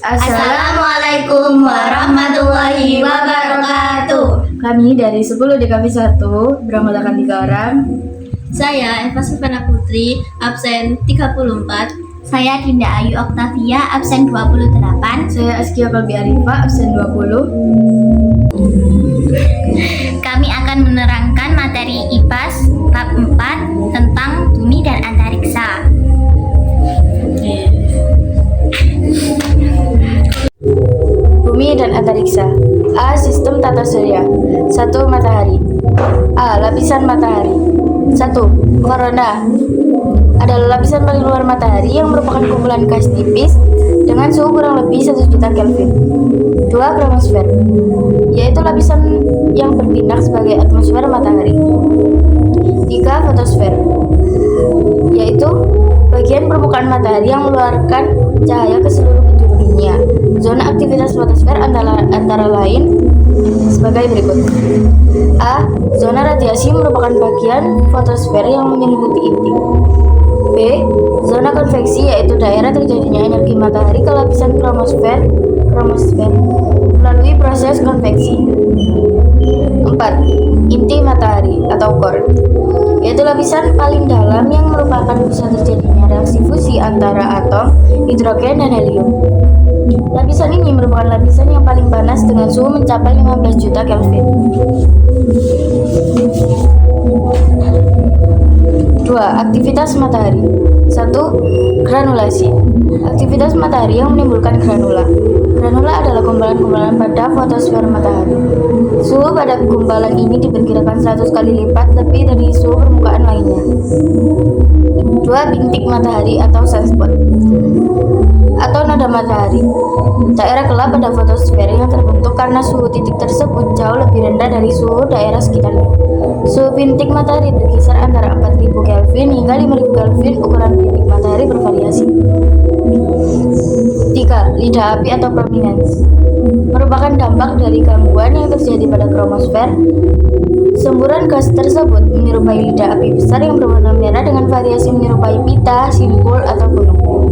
Assalamualaikum warahmatullahi wabarakatuh. Kami dari 10 DKV 1 beranggotakan 3 orang. Saya Eva Sufana Putri, absen 34. Saya Dinda Ayu Oktavia, absen 28. Saya Askia Kalbi Arifa, absen 20. Kami akan menerangkan materi IPAS bab 4 tentang bumi dan antariksa. Bumi dan antariksa. A. Sistem tata surya. 1. Matahari. A. Lapisan matahari. 1. Korona adalah lapisan paling luar matahari yang merupakan kumpulan gas tipis dengan suhu kurang lebih 1 juta Kelvin. 2. Kromosfer, yaitu lapisan yang berpindah sebagai atmosfer matahari. 3. Fotosfer, yaitu bagian permukaan matahari yang mengeluarkan cahaya ke seluruh penjuru dunia. Zona aktivitas fotosfer antara lain sebagai berikut. A. Zona radiasi merupakan bagian fotosfer yang menyelimuti inti. B. Zona konveksi, yaitu daerah terjadinya energi matahari ke lapisan kromosfer melalui proses konveksi. 4. Inti matahari atau core, yaitu lapisan paling dalam yang merupakan pusat terjadinya reaksi fusi antara atom hidrogen dan helium. Lapisan ini merupakan lapisan yang paling panas dengan suhu mencapai 15 juta Kelvin. 2. Aktivitas matahari. 1. Granulasi. Aktivitas matahari yang menimbulkan granula. Granula adalah gumpalan-gumpalan pada fotosfer matahari. Suhu pada gumpalan ini diperkirakan 100 kali lipat lebih dari suhu permukaan lainnya. 2. Bintik matahari atau sunspot atau noda matahari. Daerah gelap pada fotosfer yang terbentuk karena suhu titik tersebut jauh lebih rendah dari suhu daerah sekitarnya. Suhu bintik matahari berkisar antara 4000 Kelvin hingga 5000 Kelvin. Ukuran bintik matahari bervariasi. 3. Lidah api atau prominence merupakan dampak dari gangguan yang terjadi pada kromosfer. Semburan gas tersebut menyerupai lidah api besar yang berwarna merah dengan variasi menyerupai pita, simpul, atau gunung.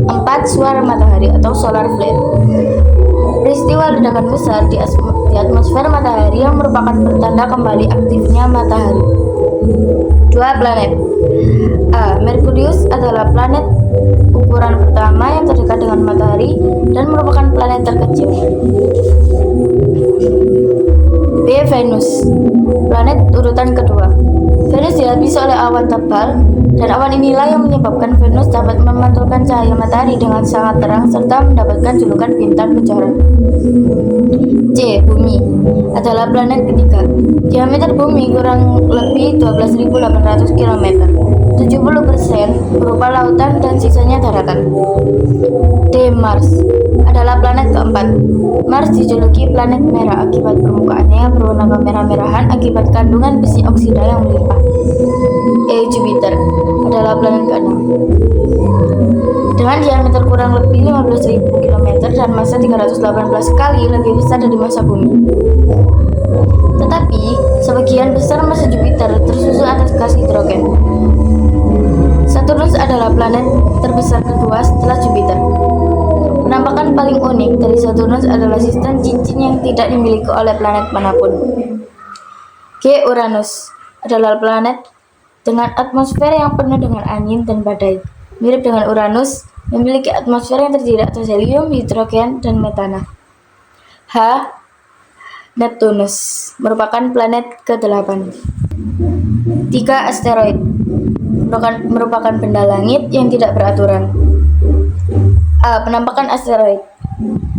4. Suara matahari atau solar flare. Peristiwa ledakan besar di atmosfer matahari yang merupakan pertanda kembali aktifnya matahari. 2. Planet. A. Merkurius adalah planet ukuran pertama yang terdekat dengan matahari dan merupakan planet terkecil. B. Venus, planet urutan kedua. Venus dilapisi oleh awan tebal, dan awan inilah yang menyebabkan Venus dapat memantulkan cahaya matahari dengan sangat terang serta mendapatkan julukan bintang kejora. C. Bumi adalah planet ketiga. Diameter bumi kurang lebih 12.800 km. 70% berupa lautan dan sisanya daratan. D. Mars adalah planet keempat. Mars dijuluki planet merah akibat permukaannya yang berwarna kemerah-merahan akibat kandungan besi oksida yang melimpah. E. Jupiter adalah planet keenam. Dengan diameter kurang lebih 15.000 km dan massa 318 kali lebih besar dari massa bumi. Tetapi, sebagian besar massa Jupiter tersusun atas gas hidrogen. Saturnus adalah planet terbesar kedua setelah Jupiter. Penampakan paling unik dari Saturnus adalah sistem cincin yang tidak dimiliki oleh planet manapun. G. Uranus adalah planet dengan atmosfer yang penuh dengan angin dan badai. Mirip dengan Uranus, memiliki atmosfer yang terdiri atas helium, hidrogen, dan metana. H. Neptunus merupakan planet ke-8. 3. Asteroid merupakan benda langit yang tidak beraturan. A. Penampakan asteroid.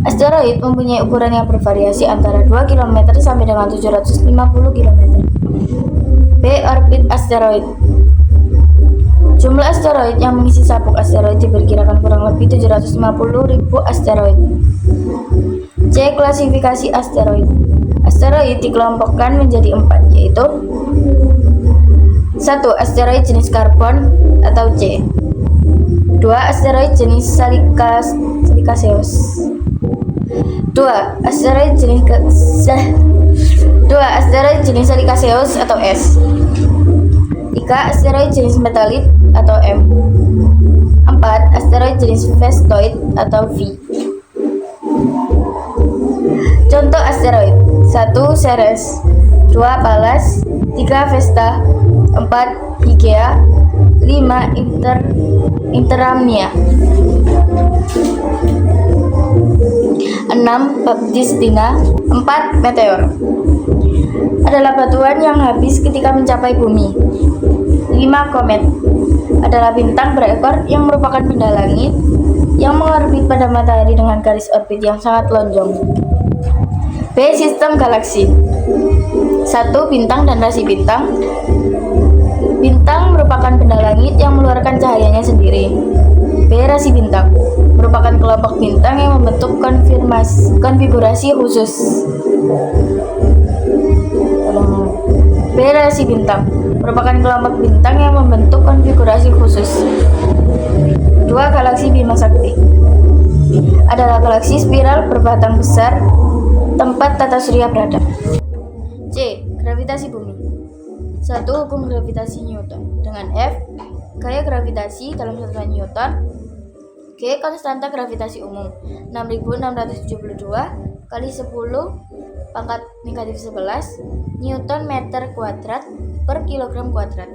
Asteroid mempunyai ukuran yang bervariasi antara 2 km sampai dengan 750 km. B. Orbit asteroid. Jumlah asteroid yang mengisi sabuk asteroid diperkirakan kurang lebih 750.000 asteroid. C. Klasifikasi asteroid. Asteroid dikelompokkan menjadi 4, yaitu 1. Asteroid jenis karbon atau C. 2. Asteroid jenis Silicaceous. 2. Asteroid jenis Silicaceous atau S. 3. Asteroid jenis Meteorit atau M. 4. Asteroid jenis Festoid atau V. Contoh asteroid: 1 Ceres, 2 Pallas, 3 Vesta, 4 Hygiea, 5 Interamnia, 6 Baptistina, 4 Meteor. Adalah batuan yang habis ketika mencapai bumi. 5 Komet adalah bintang berekor yang merupakan benda langit yang mengorbit pada matahari dengan garis orbit yang sangat lonjong. B. Sistem galaksi. 1 Bintang dan rasi bintang. Bintang merupakan benda langit yang mengeluarkan cahayanya sendiri. B. Rasi bintang merupakan kelompok bintang yang membentuk konfigurasi khusus. B. Rasi bintang merupakan kelompok bintang yang membentuk konfigurasi khusus. 2. Galaksi Bima Sakti adalah galaksi spiral berbatang besar tempat tata surya berada. C. Gravitasi bumi. 1. Hukum gravitasi Newton dengan F. Gaya gravitasi dalam satuan Newton. G. Konstanta gravitasi umum 6672 kali 10 pangkat negatif 11 Newton meter kuadrat per kilogram kuadrat.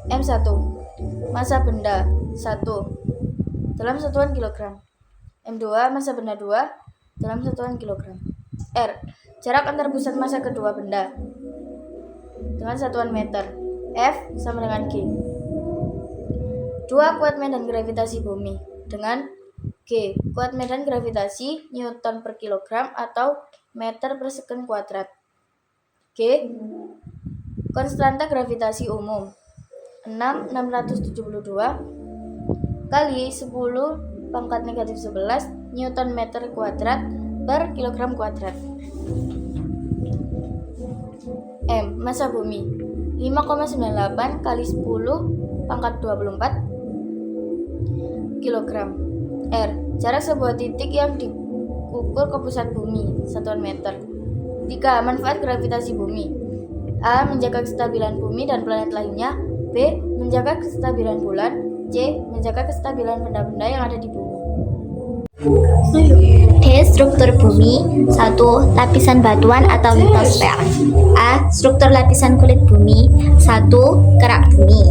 M1. Massa benda 1 dalam satuan kilogram. M2. Massa benda 2 dalam satuan kilogram. R. Jarak antar pusat massa kedua benda dengan satuan meter. F sama dengan G. 2. Kuat medan gravitasi bumi dengan G. Kuat medan gravitasi Newton per kilogram atau meter per second kuadrat. G. Konstanta gravitasi umum 6.672 kali 10 pangkat negatif 11 Newton meter kuadrat per kilogram kuadrat. M. Massa bumi 5,98 kali 10 pangkat 24 kilogram. R. Jarak sebuah titik yang diukur ke pusat bumi satuan meter. 3. Manfaat gravitasi bumi: A. Menjaga kestabilan bumi dan planet lainnya. B. Menjaga kestabilan bulan. C. Menjaga kestabilan benda-benda yang ada di bumi. D. Struktur bumi. 1. Lapisan batuan atau litosfer. A. Struktur lapisan kulit bumi. 1. Kerak bumi.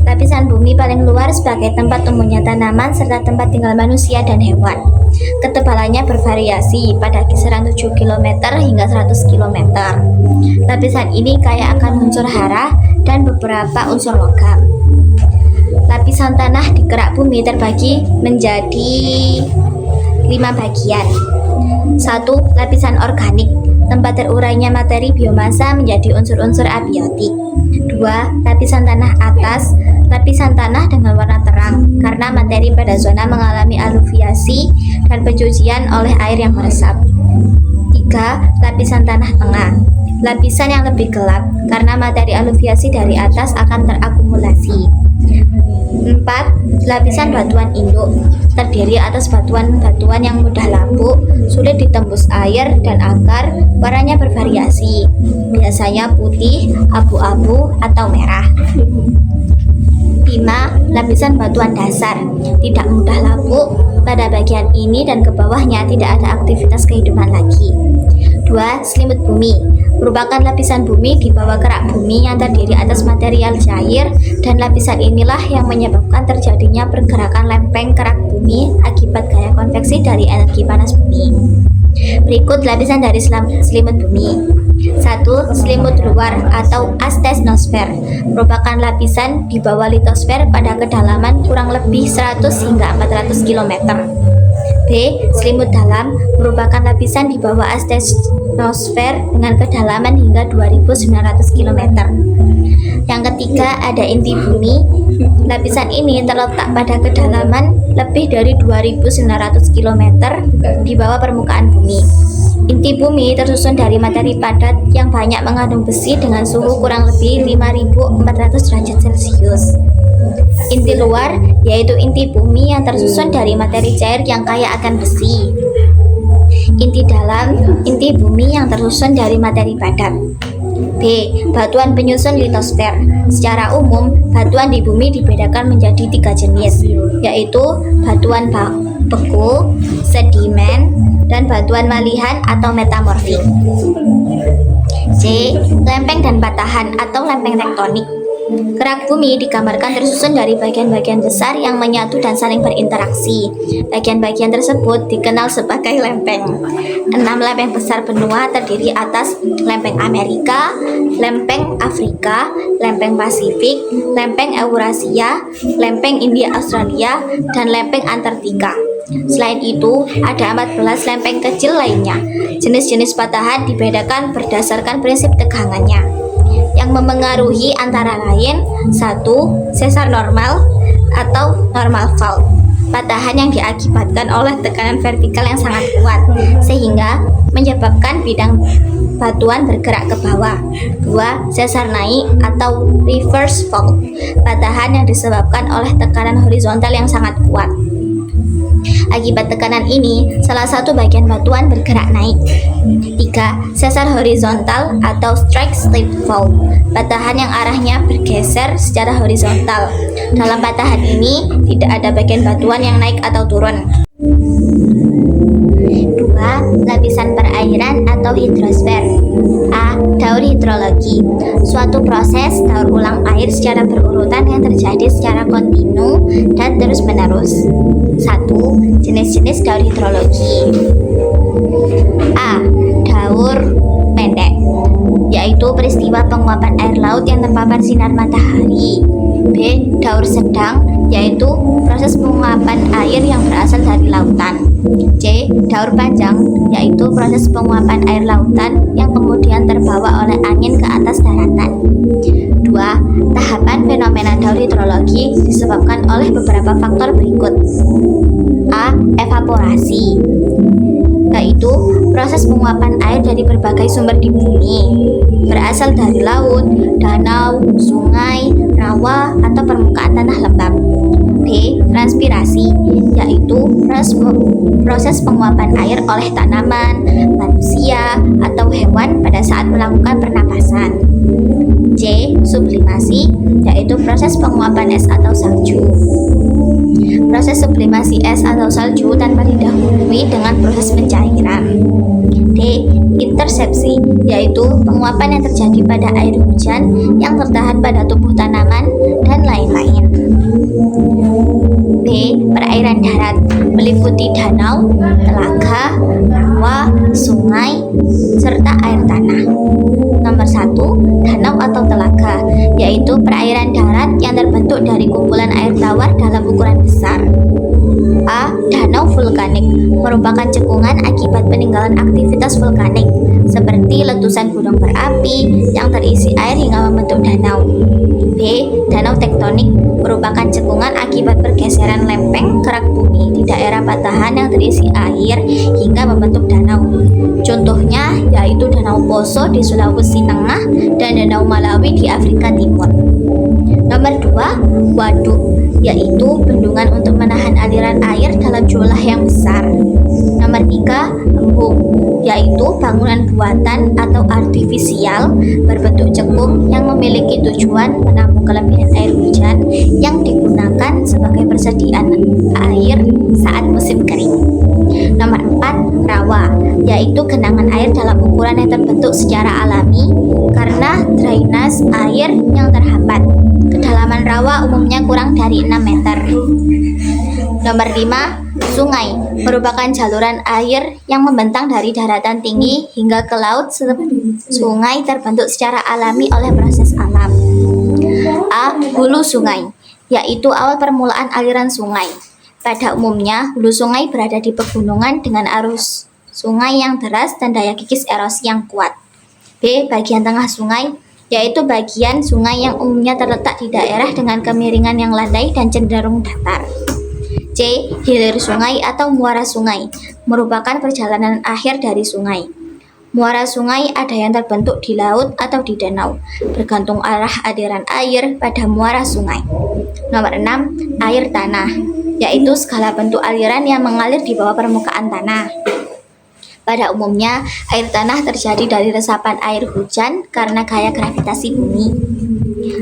Lapisan bumi paling luar sebagai tempat tumbuhnya tanaman serta tempat tinggal manusia dan hewan. Ketebalannya bervariasi pada kisaran 7 km hingga 100 km. Lapisan ini kaya akan unsur hara dan beberapa unsur logam. Lapisan tanah di kerak bumi terbagi menjadi 5 bagian. 1. Lapisan organik, tempat terurainya materi biomasa menjadi unsur-unsur abiotik. 2. Lapisan tanah atas, lapisan tanah dengan warna terang karena materi pada zona mengalami aluviasi dan pencucian oleh air yang meresap. 3. Lapisan tanah tengah, lapisan yang lebih gelap karena materi aluviasi dari atas akan terakumulasi. 4. Lapisan batuan induk, terdiri atas batuan-batuan yang mudah lapuk, sulit ditembus air, dan akar warnanya bervariasi, biasanya putih, abu-abu, atau merah. 5. Lapisan batuan dasar, tidak mudah lapuk, pada bagian ini dan ke bawahnya tidak ada aktivitas kehidupan lagi. 2. Selimut bumi, merupakan lapisan bumi di bawah kerak bumi yang terdiri atas material cair, dan lapisan inilah yang menyebabkan terjadinya pergerakan lempeng kerak bumi akibat gaya konveksi dari energi panas bumi. Berikut lapisan dari selimut bumi. 1. Selimut luar atau astesnosfer, merupakan lapisan di bawah litosfer pada kedalaman kurang lebih 100 hingga 400 km. B. Selimut dalam, merupakan lapisan di bawah astesnosfer dengan kedalaman hingga 2900 km. Yang ketiga, ada inti bumi. Lapisan ini terletak pada kedalaman lebih dari 2900 km di bawah permukaan bumi. Inti bumi tersusun dari materi padat yang banyak mengandung besi dengan suhu kurang lebih 5400 derajat Celcius. Inti luar yaitu inti bumi yang tersusun dari materi cair yang kaya akan besi. Inti dalam, inti bumi yang tersusun dari materi padat. B. Batuan penyusun litosfer. Secara umum, batuan di bumi dibedakan menjadi 3 jenis, yaitu batuan beku, sedimen, dan batuan malihan atau metamorfik. C. Lempeng dan patahan atau lempeng tektonik. Kerak bumi digambarkan tersusun dari bagian-bagian besar yang menyatu dan saling berinteraksi. Bagian-bagian tersebut dikenal sebagai lempeng. 6 lempeng besar benua terdiri atas lempeng Amerika, lempeng Afrika, lempeng Pasifik, lempeng Eurasia, lempeng India Australia, dan lempeng Antartika. Selain itu, ada 14 lempeng kecil lainnya. Jenis-jenis patahan dibedakan berdasarkan prinsip tegangannya yang memengaruhi antara lain 1. Sesar normal atau normal fault, patahan yang diakibatkan oleh tekanan vertikal yang sangat kuat sehingga menyebabkan bidang batuan bergerak ke bawah. 2. Sesar naik atau reverse fault, patahan yang disebabkan oleh tekanan horizontal yang sangat kuat. Akibat tekanan ini, salah satu bagian batuan bergerak naik. 3. Sesar horizontal atau strike slip fault, patahan yang arahnya bergeser secara horizontal. Dalam patahan ini, tidak ada bagian batuan yang naik atau turun. 2. Lapisan perairan atau hidrosfer. A. Daur hidrologi, suatu proses daur ulang air secara berurutan yang terjadi secara kontinu dan terus-menerus. 1. Jenis-jenis daur hidrologi. A. Daur pendek, yaitu peristiwa penguapan air laut yang terpapar sinar matahari. B. Daur sedang, yaitu proses penguapan air yang berasal dari lautan. C. Daur panjang, yaitu proses penguapan air lautan yang kemudian terbawa oleh angin ke atas daratan. 2. Tahapan fenomena daur hidrologi disebabkan oleh beberapa faktor berikut. A. Evaporasi, yaitu proses penguapan air dari berbagai sumber di bumi, berasal dari laut, danau, sungai, rawa, atau permukaan tanah lembab. B. Transpirasi, yaitu proses penguapan air oleh tanaman, manusia, atau hewan pada saat melakukan pernapasan. C. Sublimasi, yaitu proses penguapan es atau salju. Proses sublimasi es atau salju tanpa didahului dengan proses pencairan. D. Intersepsi, yaitu penguapan yang terjadi pada air hujan yang tertahan pada tubuh tanaman dan lain-lain. B. Perairan darat, meliputi danau, telaga, rawa, sungai, serta air tanah. Nomor 1. Danau atau telaga, yaitu perairan darat yang terbentuk dari kumpulan air tawar dalam ukuran besar. A. Danau vulkanik, merupakan cekungan akibat peninggalan aktivitas vulkanik, seperti letusan gunung berapi yang terisi air hingga membentuk danau. B. Danau tektonik, merupakan cekungan akibat pergeseran lempeng kerak bumi di daerah patahan yang terisi air hingga membentuk danau. Contohnya yaitu Danau Poso di Sulawesi Tengah dan Danau Malawi di Afrika Timur. Nomor 2. Waduk, yaitu bendungan untuk menahan aliran air dalam jumlah yang besar. Nomor 3. Embung, yaitu bangunan buatan atau artifisial berbentuk cekung yang memiliki tujuan menampung kelebihan air hujan yang digunakan sebagai persediaan air saat musim kering. Nomor 4. Rawa, yaitu genangan air dalam ukuran yang terbentuk secara alami karena drainase air yang terhambat. Kedalaman rawa umumnya kurang dari 6 meter. Nomor 5. Sungai, merupakan jaluran air yang membentang dari daratan tinggi hingga ke laut. Sungai terbentuk secara alami oleh proses alam. A. Hulu sungai, yaitu awal permulaan aliran sungai. Pada umumnya, hulu sungai berada di pegunungan dengan arus sungai yang deras dan daya kikis erosi yang kuat. B. Bagian tengah sungai, yaitu bagian sungai yang umumnya terletak di daerah dengan kemiringan yang landai dan cenderung datar. C. Hilir sungai atau muara sungai, merupakan perjalanan akhir dari sungai. Muara sungai ada yang terbentuk di laut atau di danau, bergantung arah aliran air pada muara sungai. Nomor 6. Air tanah, yaitu segala bentuk aliran yang mengalir di bawah permukaan tanah. Pada umumnya, air tanah terjadi dari resapan air hujan karena gaya gravitasi bumi.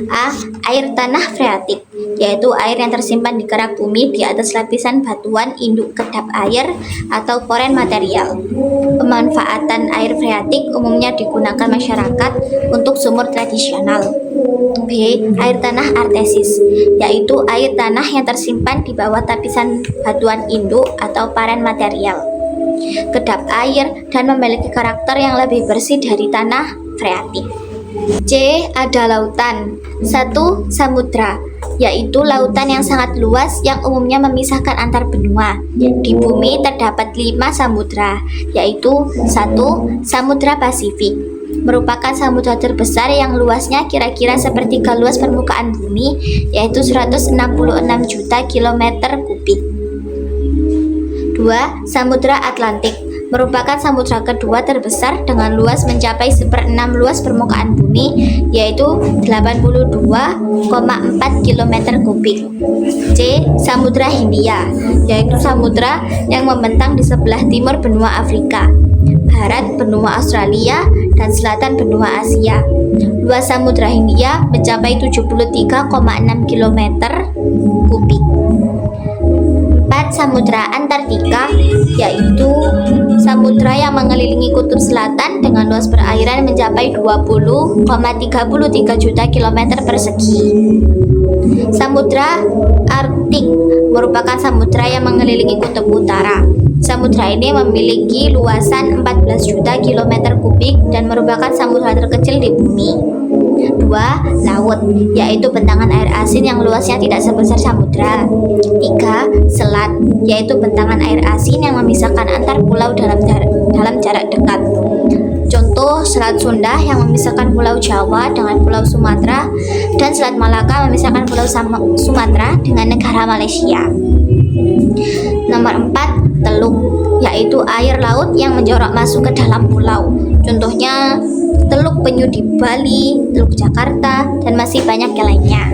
A. Air tanah freatik, yaitu air yang tersimpan di kerak bumi di atas lapisan batuan induk kedap air atau poren material. Pemanfaatan air freatik umumnya digunakan masyarakat untuk sumur tradisional. B. Air tanah artesis, yaitu air tanah yang tersimpan di bawah lapisan batuan induk atau poren material, kedap air, dan memiliki karakter yang lebih bersih dari tanah freatik. C. Ada lautan. 1. Samudra, yaitu lautan yang sangat luas yang umumnya memisahkan antar benua. Di bumi terdapat 5 samudra, yaitu 1. Samudra Pasifik, merupakan samudra terbesar yang luasnya kira-kira sepertiga luas permukaan bumi, yaitu 166 juta kilometer kubik. 2. Samudra Atlantik, merupakan samudra kedua terbesar dengan luas mencapai 1/6 luas permukaan bumi, yaitu 82,4 km kubik. C. Samudra Hindia, yaitu samudra yang membentang di sebelah timur benua Afrika, barat benua Australia, dan selatan benua Asia. Luas Samudra Hindia mencapai 73,6 km kubik. 4. Samudra Antartika, yaitu samudra yang mengelilingi kutub selatan dengan luas perairan mencapai 20,33 juta kilometer persegi. Samudra Arktik merupakan samudra yang mengelilingi kutub utara. Samudra ini memiliki luasan 14 juta kilometer kubik dan merupakan samudra terkecil di bumi. 2. Laut, yaitu bentangan air asin yang luasnya tidak sebesar samudra. 3. Selat, yaitu bentangan air asin yang memisahkan antar pulau dalam jarak dekat. Contoh, Selat Sunda yang memisahkan Pulau Jawa dengan Pulau Sumatera, dan Selat Malaka memisahkan Pulau Sumatera dengan negara Malaysia. Nomor 4. Teluk, yaitu air laut yang menjorok masuk ke dalam pulau. Contohnya Teluk Penyu di Bali, Teluk Jakarta, dan masih banyak yang lainnya.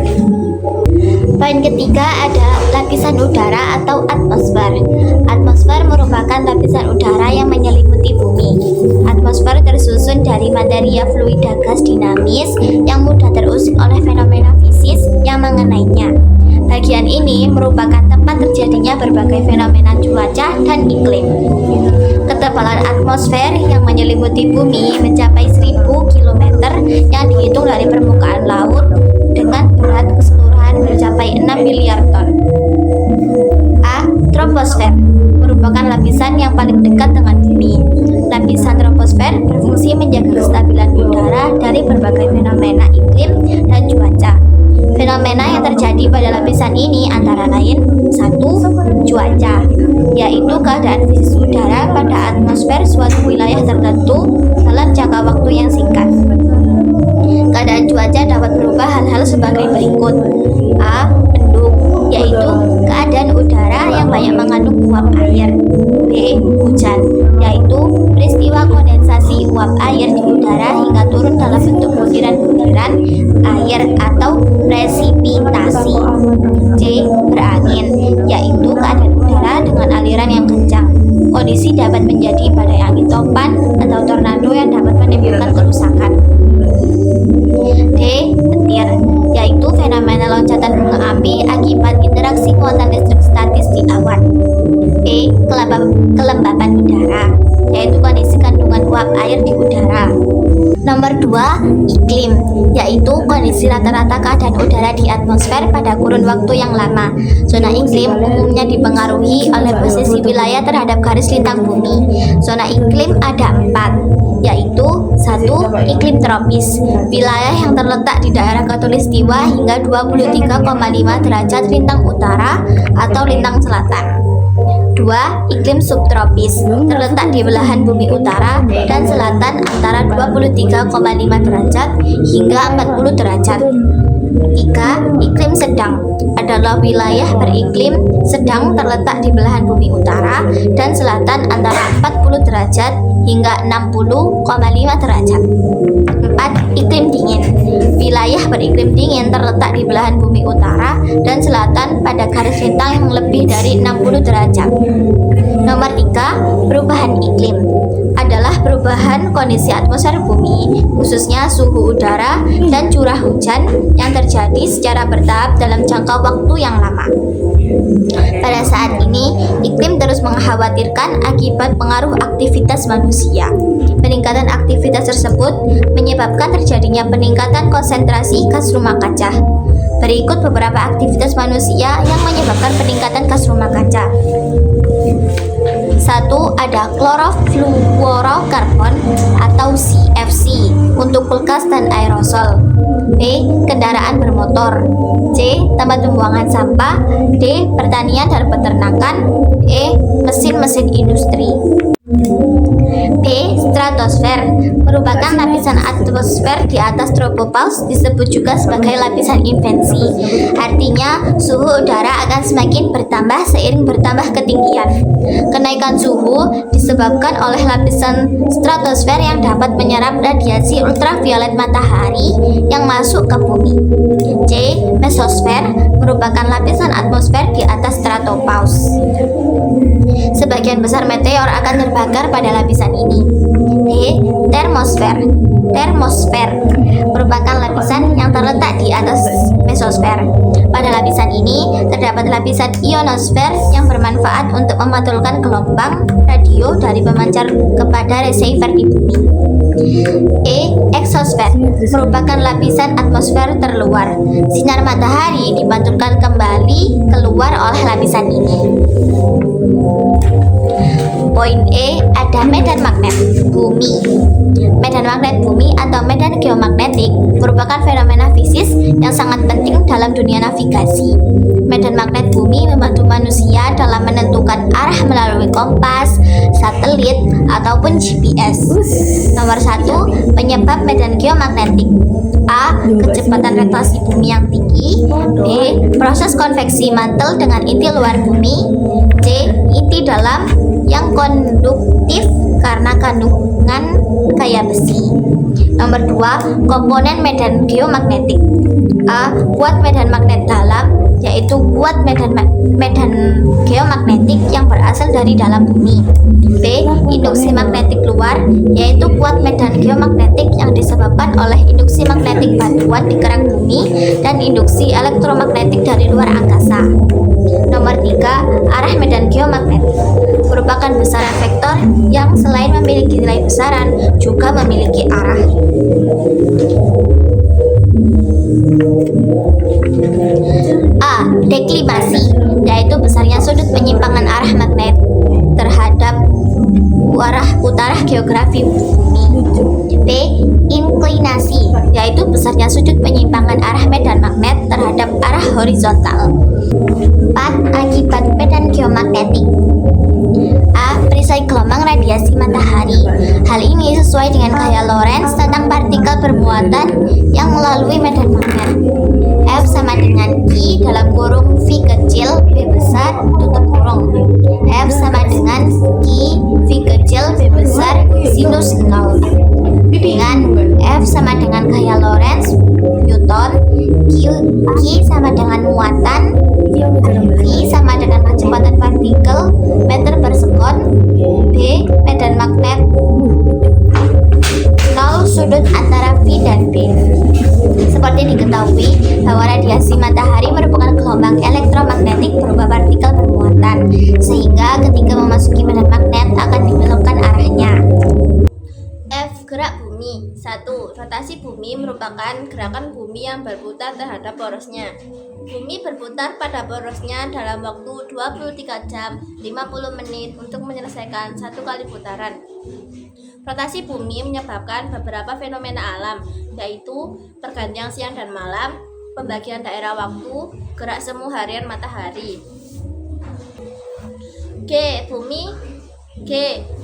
Poin ketiga ada lapisan udara atau atmosfer. Atmosfer merupakan lapisan udara yang menyelimuti bumi. Atmosfer tersusun dari materia fluida gas dinamis yang mudah terusik oleh fenomena fisis yang mengenainya. Bagian ini merupakan tempat terjadinya berbagai fenomena cuaca dan iklim. Ketebalan atmosfer yang menyelimuti bumi mencapai 1000 km yang dihitung dari permukaan laut dengan berat keseluruhan mencapai 6 miliar ton. A. Troposfer merupakan lapisan yang paling dekat dengan bumi. Lapisan troposfer berfungsi menjaga kestabilan udara dari berbagai fenomena iklim dan cuaca. Fenomena yang terjadi pada lapisan ini antara lain 1. Cuaca, yaitu keadaan fisis udara pada atmosfer suatu wilayah tertentu dalam jangka waktu yang singkat. Keadaan cuaca dapat berubah hal-hal sebagai berikut. A. Mendung, yaitu keadaan udara yang banyak mengandung uap air. B. Hujan, yaitu peristiwa kondensasi uap air di udara hingga turun dalam bentuk butiran-butiran air atau presipitasi. C. Berangin, yaitu keadaan udara dengan aliran yang kencang. Kondisi dapat menjadi badai angin topan atau tornado yang dapat menimbulkan kerusakan. D. Petir, yaitu fenomena loncatan bunga api akibat interaksi muatan listrik statis di awan. E. Kelembapan udara, yaitu kondisi kandungan uap air di udara. Nomor 2. Iklim, yaitu kondisi rata-rata keadaan udara di atmosfer pada kurun waktu yang lama. Zona iklim umumnya dipengaruhi oleh posisi wilayah terhadap garis lintang bumi. Zona iklim ada 4, yaitu 1. Iklim tropis, wilayah yang terletak di daerah khatulistiwa hingga 23,5 derajat lintang utara atau lintang selatan. 2. Iklim subtropis, terletak di belahan bumi utara dan selatan antara 23,5 derajat hingga 40 derajat. 3. Iklim sedang, adalah wilayah beriklim sedang terletak di belahan bumi utara dan selatan antara 40 derajat hingga 60,5 derajat. 4. Iklim dingin, wilayah beriklim dingin terletak di belahan bumi utara dan selatan pada garis lintang yang lebih dari 60 derajat. Nomor 3. Perubahan iklim adalah perubahan kondisi kondisi atmosfer bumi, khususnya suhu udara dan curah hujan yang terjadi secara bertahap dalam jangka waktu yang lama. Pada saat ini, iklim terus mengkhawatirkan akibat pengaruh aktivitas manusia. Peningkatan aktivitas tersebut menyebabkan terjadinya peningkatan konsentrasi gas rumah kaca. Berikut beberapa aktivitas manusia yang menyebabkan peningkatan gas rumah kaca. 1. Ada klorofluorokarbon atau CFC untuk kulkas dan aerosol. B. Kendaraan bermotor. C. Tempat pembuangan sampah. D. Pertanian dan peternakan. E. Mesin-mesin industri. B. Stratosfer merupakan lapisan atmosfer di atas tropopause, disebut juga sebagai lapisan inversi. Artinya, suhu udara akan semakin bertambah seiring bertambah ketinggian. Kenaikan suhu disebabkan oleh lapisan stratosfer yang dapat menyerap radiasi ultraviolet matahari yang masuk ke bumi. C. Mesosfer merupakan lapisan atmosfer di atas stratopause. Sebagian besar meteor akan terbakar pada lapisan ini. D. Termosfer merupakan lapisan yang terletak di atas mesosfer. Pada lapisan ini terdapat lapisan ionosfer yang bermanfaat untuk memantulkan gelombang radio dari pemancar kepada receiver di bumi. E. Eksosfer merupakan lapisan atmosfer terluar. Sinar matahari dipantulkan kembali keluar oleh lapisan ini. Poin E, ada medan magnet bumi. Medan magnet bumi atau medan geomagnetik merupakan fenomena fisis yang sangat penting dalam dunia navigasi. Medan magnet bumi membantu manusia dalam menentukan arah melalui kompas, satelit, ataupun GPS. Nomor 1, penyebab medan geomagnetik. A. Kecepatan rotasi bumi yang tinggi. B. Proses konveksi mantel dengan inti luar bumi. C. Inti dalam yang konduktif karena kandungan gaya besi. Nomor 2, komponen medan geomagnetik. A. Kuat medan magnet dalam, yaitu kuat medan geomagnetik yang berasal dari dalam bumi. B. Induksi magnetik luar, yaitu kuat medan geomagnetik yang disebabkan oleh induksi magnetik batuan di kerak bumi dan induksi elektromagnetik dari luar angkasa. Nomor 3, arah medan geomagnetik merupakan besaran vektor yang selain memiliki nilai besaran juga memiliki arah. A. Deklinasi, yaitu besarnya sudut penyimpangan arah magnet terhadap arah utara geografi bumi. B. Inklinasi, yaitu besarnya sudut penyimpangan arah medan magnet terhadap arah horizontal. 4. Akibat medan geomagnetik. A. Perisai gelombang radiasi matahari. Hal ini sesuai dengan gaya Lorentz tentang partikel bermuatan yang melalui medan magnet. F sama dengan I dalam kurung V kecil B besar tutup kurung. F sama dengan I V kecil B besar sinus 0. Dengan F sama dengan gaya Lorentz Newton, Q sama dengan muatan, V sama dengan kecepatan partikel meter per sekon, B medan magnet 0 sudut antara V dan B. Seperti diketahui bahwa radiasi matahari merupakan gelombang elektromagnetik berupa partikel bermuatan, sehingga ketika memasuki medan magnet akan dibelokkan arahnya. F. Gerak bumi. 1. Rotasi bumi merupakan gerakan bumi yang berputar terhadap porosnya. Bumi berputar pada porosnya dalam waktu 23 jam 50 menit untuk menyelesaikan satu kali putaran. Rotasi bumi menyebabkan beberapa fenomena alam, yaitu pergantian siang dan malam, pembagian daerah waktu, gerak semu harian matahari. G.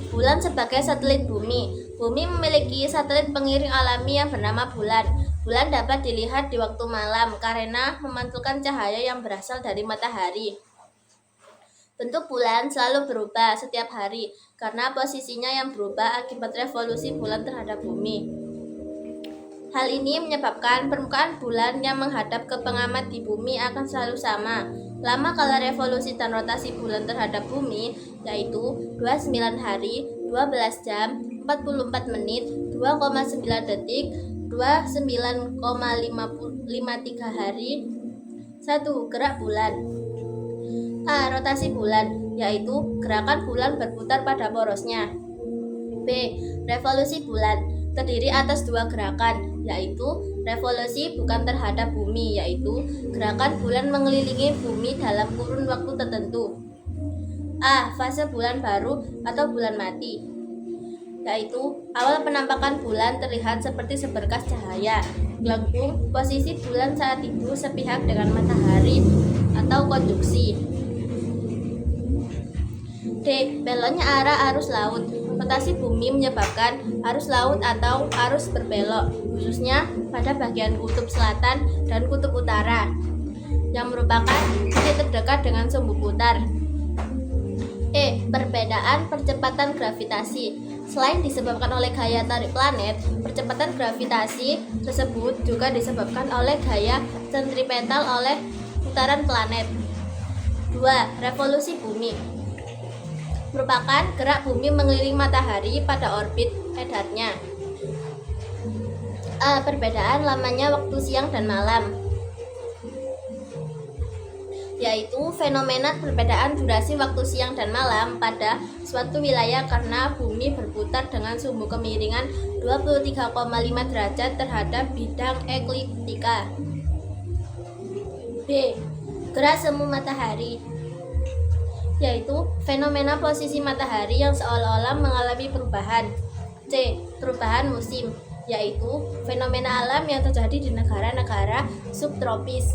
Bulan sebagai satelit bumi. Bumi memiliki satelit pengiring alami yang bernama bulan. Bulan dapat dilihat di waktu malam karena memantulkan cahaya yang berasal dari matahari. Bentuk bulan selalu berubah setiap hari karena posisinya yang berubah akibat revolusi bulan terhadap bumi. Hal ini menyebabkan permukaan bulan yang menghadap ke pengamat di bumi akan selalu sama. Lama kala revolusi dan rotasi bulan terhadap bumi yaitu 29 hari, 12 jam, 44 menit, 2,9 detik, 29,53 hari. 1. Gerak bulan. A. Rotasi bulan, yaitu gerakan bulan berputar pada porosnya. B. Revolusi bulan, terdiri atas dua gerakan, yaitu revolusi bukan terhadap bumi, yaitu gerakan bulan mengelilingi bumi dalam kurun waktu tertentu. A. Fase bulan baru atau bulan mati, yaitu awal penampakan bulan terlihat seperti seberkas cahaya, melengkung, posisi bulan saat itu sepihak dengan matahari atau konjungsi. D. Beloknya arah arus laut. Rotasi bumi menyebabkan arus laut atau arus berbelok, khususnya pada bagian kutub selatan dan kutub utara, yang merupakan titik terdekat dengan sumbu putar. E. Perbedaan percepatan gravitasi. Selain disebabkan oleh gaya tarik planet, percepatan gravitasi tersebut juga disebabkan oleh gaya sentripetal oleh putaran planet. 2. Revolusi bumi merupakan gerak bumi mengelilingi matahari pada orbit edarnya. A. Perbedaan lamanya waktu siang dan malam, yaitu fenomena perbedaan durasi waktu siang dan malam pada suatu wilayah karena bumi berputar dengan sumbu kemiringan 23,5 derajat terhadap bidang ekliptika. B. Gerak semu matahari, yaitu fenomena posisi matahari yang seolah-olah mengalami perubahan. C. Perubahan musim, yaitu fenomena alam yang terjadi di negara-negara subtropis.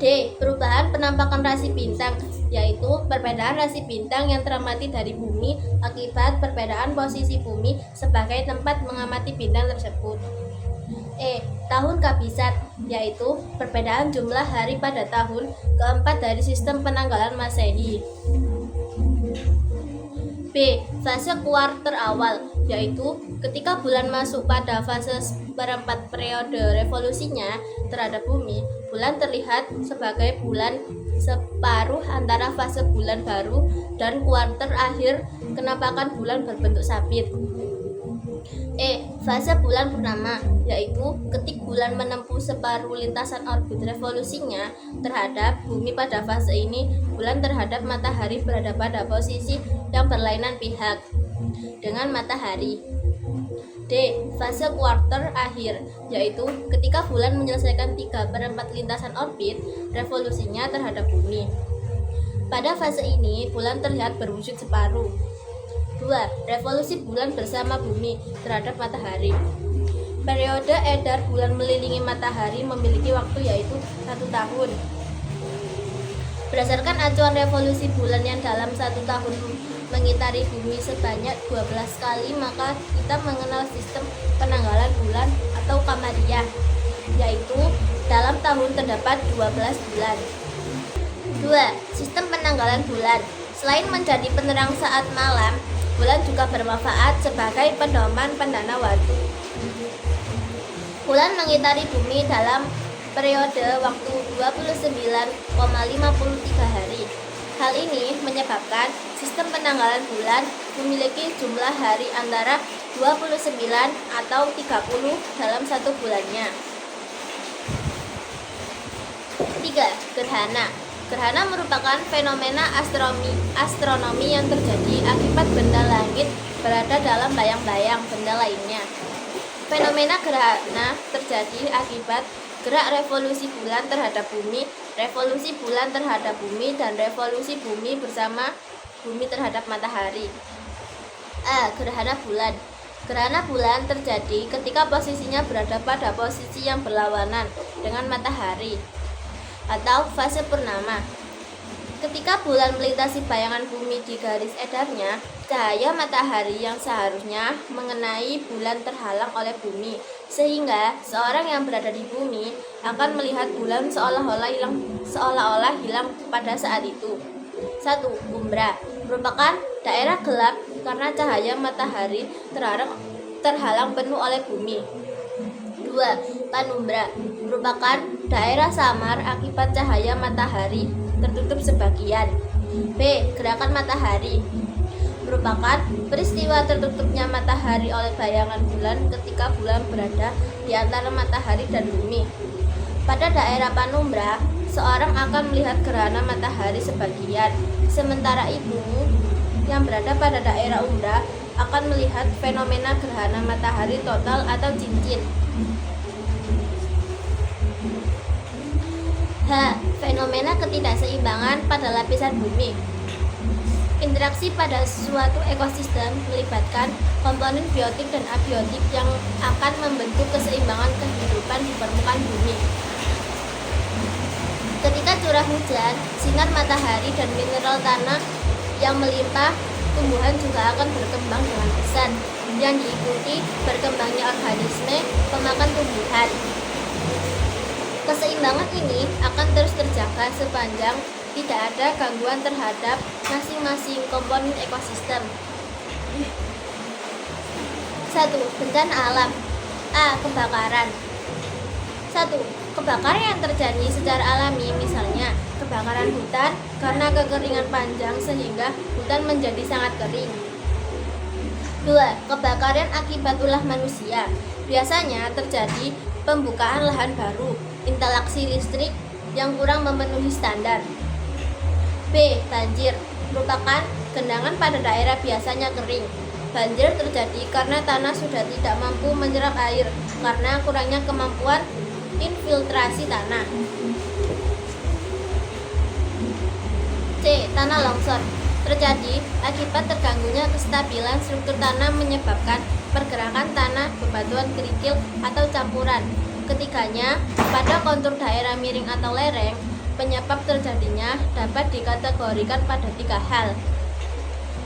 D. Perubahan penampakan rasi bintang, yaitu perbedaan rasi bintang yang teramati dari bumi akibat perbedaan posisi bumi sebagai tempat mengamati bintang tersebut. E. Tahun kabisat, yaitu perbedaan jumlah hari pada tahun keempat dari sistem penanggalan Masehi. B. Fase kuarter awal, yaitu ketika bulan masuk pada fase seperempat periode revolusinya terhadap bumi, bulan terlihat sebagai bulan separuh antara fase bulan baru dan kuarter akhir kenampakan bulan berbentuk sabit. E. Fase bulan purnama, yaitu ketika bulan menempuh separuh lintasan orbit revolusinya terhadap bumi. Pada fase ini, bulan terhadap matahari berada pada posisi yang berlainan pihak dengan matahari. D. Fase kuarter akhir, yaitu ketika bulan menyelesaikan 3/4 lintasan orbit revolusinya terhadap bumi. Pada fase ini, bulan terlihat berwujud separuh. 2. Revolusi bulan bersama bumi terhadap matahari. Periode edar bulan mengelilingi matahari memiliki waktu yaitu 1 tahun. Berdasarkan acuan revolusi bulan yang dalam 1 tahun mengitari bumi sebanyak 12 kali, maka kita mengenal sistem penanggalan bulan atau kamariyah, yaitu dalam tahun terdapat 12 bulan. 2. Sistem penanggalan bulan. Selain menjadi penerang saat malam, bulan juga bermanfaat sebagai pedoman pendana waktu. Bulan mengitari bumi dalam periode waktu 29,53 hari. Hal ini menyebabkan sistem penanggalan bulan memiliki jumlah hari antara 29 atau 30 dalam satu bulannya. 3. Gerhana. Gerhana merupakan fenomena astronomi yang terjadi akibat benda langit berada dalam bayang-bayang benda lainnya. Fenomena gerhana terjadi akibat gerak revolusi bulan terhadap bumi, revolusi bulan terhadap bumi, dan revolusi bumi bersama bumi terhadap matahari. A. Gerhana bulan. Gerhana bulan terjadi ketika posisinya berada pada posisi yang berlawanan dengan matahari atau fase purnama. Ketika bulan melintasi bayangan bumi di garis edarnya, cahaya matahari yang seharusnya mengenai bulan terhalang oleh bumi, sehingga seorang yang berada di bumi akan melihat bulan seolah-olah hilang pada saat itu. 1. Umbra merupakan daerah gelap karena cahaya matahari terhalang penuh oleh bumi. 2. Penumbra merupakan daerah samar akibat cahaya matahari tertutup sebagian. B. Gerakan matahari merupakan peristiwa tertutupnya matahari oleh bayangan bulan ketika bulan berada di antara matahari dan bumi. Pada daerah penumbra, seorang akan melihat gerhana matahari sebagian, sementara ibu yang berada pada daerah umbra akan melihat fenomena gerhana matahari total atau cincin. H. Fenomena ketidakseimbangan pada lapisan bumi. Interaksi pada suatu ekosistem melibatkan komponen biotik dan abiotik yang akan membentuk keseimbangan kehidupan di permukaan bumi. Ketika curah hujan, sinar matahari dan mineral tanah yang melimpah, tumbuhan juga akan berkembang dengan pesat, yang diikuti berkembangnya organisme pemakan tumbuhan. Keseimbangan ini akan terus terjaga sepanjang tidak ada gangguan terhadap masing-masing komponen ekosistem. 1. Bencana alam. A. Kebakaran. 1. Kebakaran yang terjadi secara alami, misalnya kebakaran hutan karena kekeringan panjang sehingga hutan menjadi sangat kering. 2. Kebakaran akibat ulah manusia. Biasanya terjadi pembukaan lahan baru, instalasi listrik yang kurang memenuhi standar. B. Banjir merupakan genangan pada daerah biasanya kering. Banjir terjadi karena tanah sudah tidak mampu menyerap air karena kurangnya kemampuan infiltrasi tanah. C. Tanah longsor terjadi akibat terganggunya kestabilan struktur tanah menyebabkan pergerakan tanah, bebatuan kerikil atau campuran. Ketiganya pada kontur daerah miring atau lereng. Penyebab terjadinya dapat dikategorikan pada 3 hal.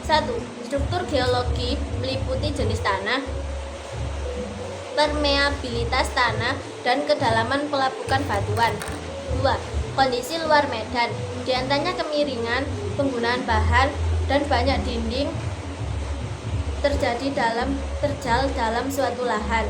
1. Struktur geologi meliputi jenis tanah, permeabilitas tanah, dan kedalaman pelapukan batuan. 2. Kondisi luar medan, diantaranya kemiringan, penggunaan bahan, dan banyak dinding terjadi dalam terjal dalam suatu lahan.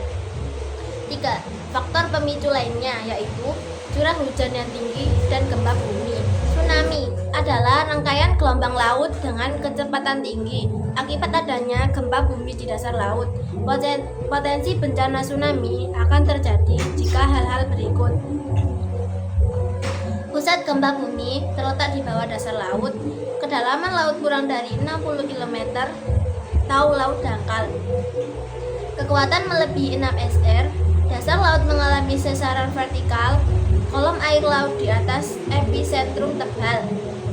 3. Faktor pemicu lainnya yaitu curah hujan yang tinggi dan gempa bumi. Tsunami adalah rangkaian gelombang laut dengan kecepatan tinggi. Akibat adanya gempa bumi di dasar laut, potensi bencana tsunami akan terjadi jika hal-hal berikut. Pusat gempa bumi terletak di bawah dasar laut, kedalaman laut kurang dari 60 km, atau laut dangkal. Kekuatan melebihi 6 SR, dasar laut mengalami sesaran vertikal, kolom air laut di atas epicentrum tebal.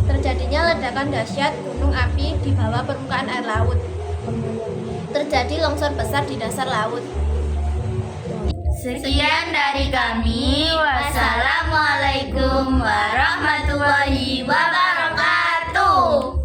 Terjadinya ledakan dahsyat gunung api di bawah permukaan air laut. Terjadi longsor besar di dasar laut. Sekian dari kami. Wassalamualaikum warahmatullahi wabarakatuh.